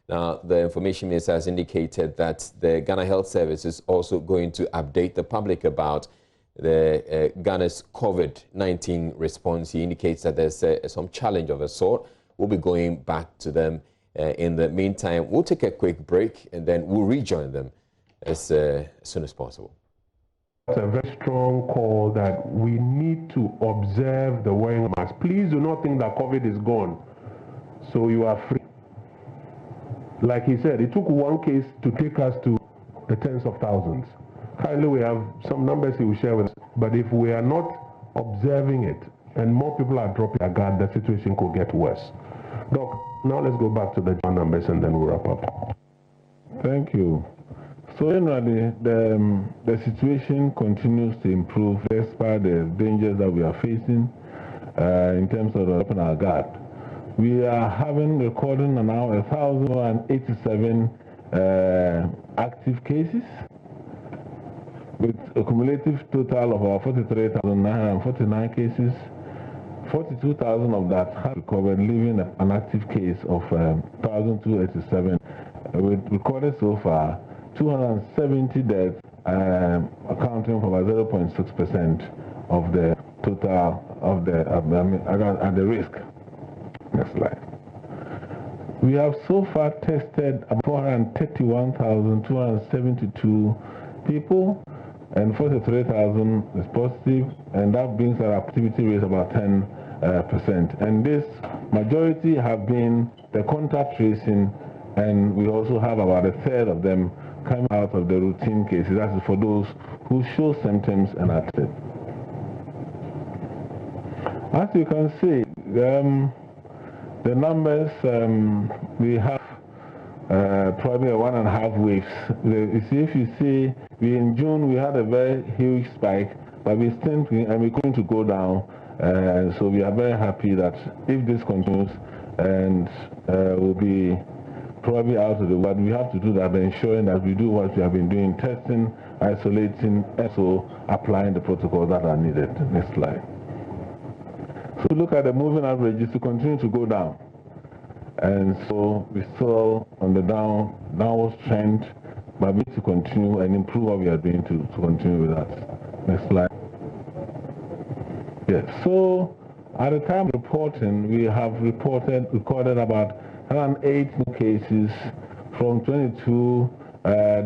Now, the Information Minister has indicated that the Ghana Health Service is also going to update the public about the Ghana's COVID-19 response. He indicates that there's some challenge of a sort. We'll be going back to them. In the meantime, we'll take a quick break and then we'll rejoin them as soon as possible. It's a very strong call that we need to observe the wearing of masks. Please do not think that COVID is gone, so you are free. Like he said, it took one case to take us to the tens of thousands. Currently, we have some numbers he will share with us, but if we are not observing it and more people are dropping their guard, the situation could get worse. Doc, now let's go back to the numbers and then we'll wrap up. Thank you. So generally, the situation continues to improve despite the dangers that we are facing in terms of dropping our guard. We are recording now 1,087 active cases with a cumulative total of about 43,949 cases. 42,000 of that have recovered, leaving an active case of 1,287. We've recorded so far 270 deaths, accounting for about 0.6% of the total of the risk. Next slide. We have so far tested 431,272 people, and 43,000 is positive, and that brings our activity rate about 10%. And this majority have been the contact tracing, and we also have about a third of them coming out of the routine cases. That is for those who show symptoms and are tested. As you can see, the numbers, we have probably 1.5 waves. If you see, in June we had a very huge spike, but we're going to go down. So we are very happy that if this continues, and we'll be probably out of the world, we have to do that by ensuring that we do what we have been doing, testing, isolating, and so applying the protocols that are needed. Next slide. So look at the moving averages to continue to go down. And so we're still on the downward trend, but we need to continue and improve what we are doing to continue with that. Next slide. Yes, so at the time of reporting, we have recorded about 108 new cases from 22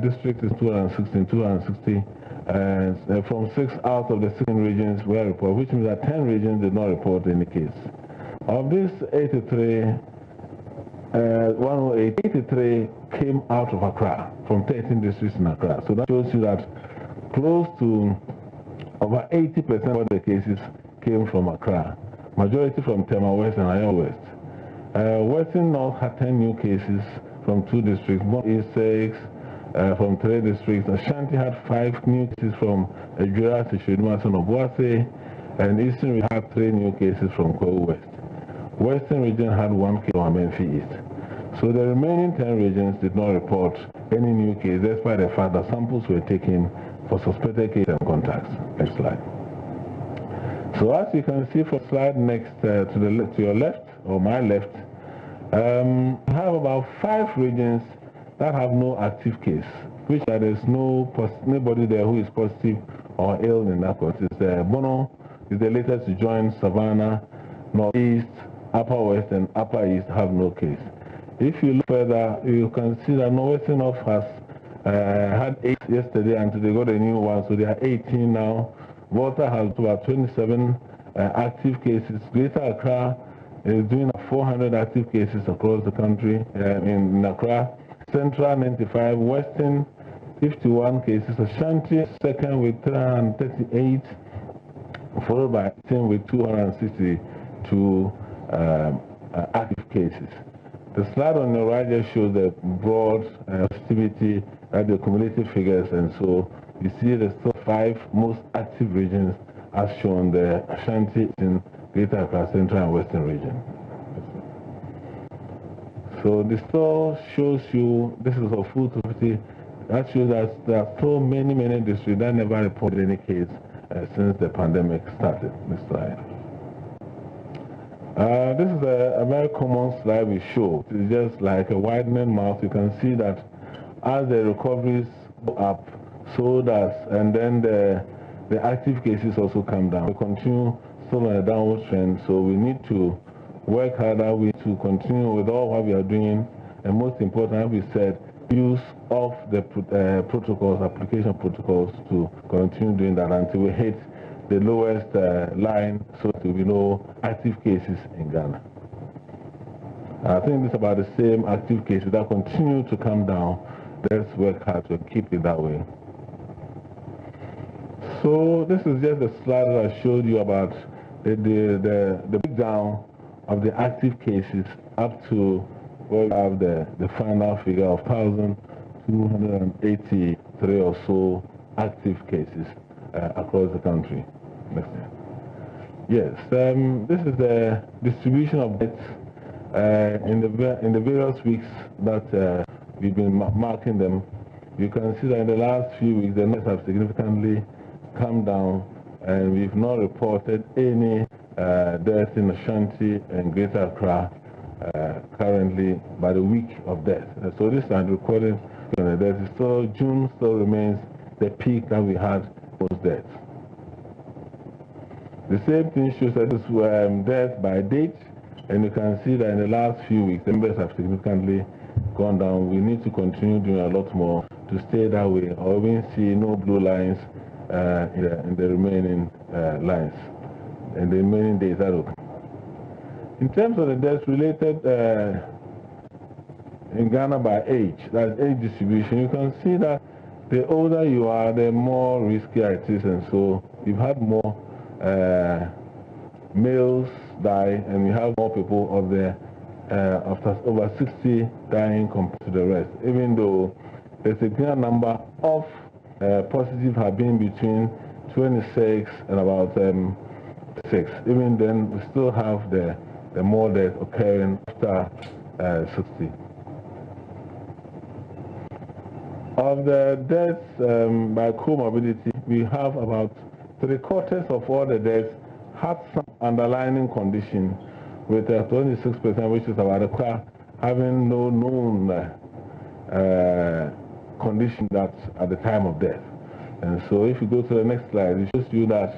districts is 260, and from 6 out of the 16 regions were reported, which means that 10 regions did not report any case. Of these 108 came out of Accra, from 13 districts in Accra. So that shows you that close to over 80% of the cases came from Accra, majority from Tema West and Ayo West. Western North had 10 new cases from 2 districts, East 6 from 3 districts. Ashanti had 5 new cases from Ejura, Sishiduma, and Aboagye, and Eastern region had 3 new cases from Kwahu West. Western region had 1 case from Amenfi East. So the remaining 10 regions did not report any new cases, despite the fact that samples were taken for suspected cases and contacts. Next slide. So as you can see for slide next to your left, or my left, we have about 5 regions that have no active case, which there is nobody there who is positive or ill in that case. It's Bono is the latest to join. Savannah, Northeast, Upper West, and Upper East have no case. If you look further, you can see that Northwestern North has had 8 yesterday, and today got a new one, so they are 18 now. Volta has about 27 active cases. Greater Accra is doing 400 active cases across the country in Accra. Central 95, Western 51 cases. Ashanti second with 338, followed by Eastern with 262 active cases. The slide on the right just shows the broad activity at the cumulative figures, and so you see the still 5 most active regions as shown there: Ashanti in Greater Accra, Central and Western region. So this still shows you, this is a full 250, that shows that there are so many districts that never reported any case since the pandemic started. Next slide. This is a very common slide we show. It's just like a widening mouth. You can see that as the recoveries go up, so does, and then the active cases also come down. We continue still on a downward trend, so we need to work harder. We need to continue with all what we are doing, and most important, as we said, use of the protocols, application protocols, to continue doing that until we hit the lowest line, so there will be no active cases in Ghana. I think it's about the same active cases that continue to come down. Let's work hard to keep it that way. So this is just a slide that I showed you about the breakdown of the active cases up to where we have the final figure of 1,283 or so active cases across the country. Next slide. Yes, this is the distribution of deaths in the various weeks that we've been marking them. You can see that in the last few weeks the numbers have significantly come down, and we've not reported any deaths in Ashanti and Greater Accra currently by the week of death. So this is recorded on the deaths. So June still remains the peak that we had post deaths. The same thing shows that this death by date, and you can see that in the last few weeks the numbers have significantly gone down. We need to continue doing a lot more to stay that way, or we see no blue lines in the remaining lines, and the remaining days that will come. In terms of the deaths related in Ghana by age, that's age distribution, you can see that the older you are, the more risky it is, and so you've had more males die, and we have more people of the after over 60 dying compared to the rest, even though there's a greater number of positive have been between 26 and about 6. Even then, we still have the more deaths occurring after 60. Of the deaths by comorbidity, we have about 3/4 of all the deaths had some underlying condition, with 26%, which is about a quarter, having no known condition that at the time of death. And so if you go to the next slide, it shows you that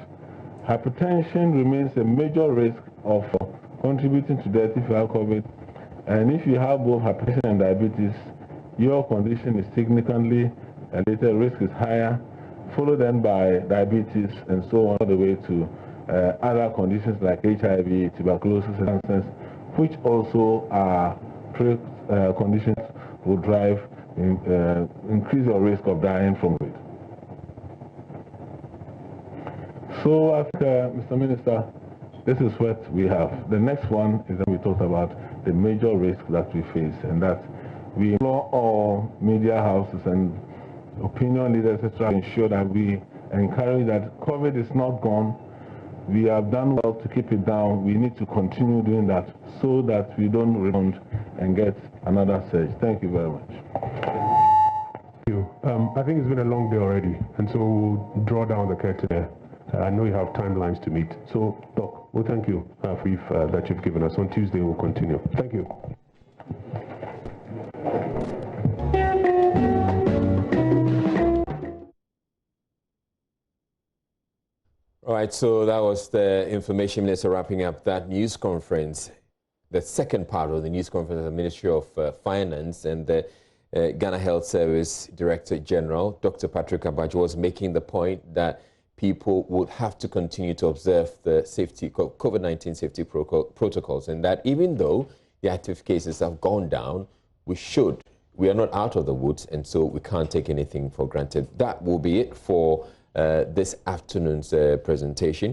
hypertension remains a major risk of contributing to death if you have COVID. And if you have both hypertension and diabetes, your condition is significantly elevated, risk is higher, followed then by diabetes, and so on all the way to other conditions like HIV, tuberculosis, and cancers, which also are conditions will drive increase your risk of dying from it. So, Mr. Minister, this is what we have. The next one is that we talked about the major risks that we face, and that we implore all media houses and opinion leaders, etc., to ensure that we encourage that COVID is not gone. We have done well to keep it down. We need to continue doing that so that we don't rebound and get another surge. Thank you very much. Thank you. I think it's been a long day already, and so we'll draw down the curtain there. I know you have timelines to meet. So, Doc, well, thank you for that you've given us. On Tuesday, we'll continue. Thank you. All right, so that was the information minister wrapping up that news conference, the second part of the news conference of the Ministry of Finance, and the Ghana Health Service Director General, Dr. Patrick Aboagye, was making the point that people would have to continue to observe the COVID-19 safety protocols, and that even though the active cases have gone down, we are not out of the woods, and so we can't take anything for granted. That will be it for this afternoon's presentation.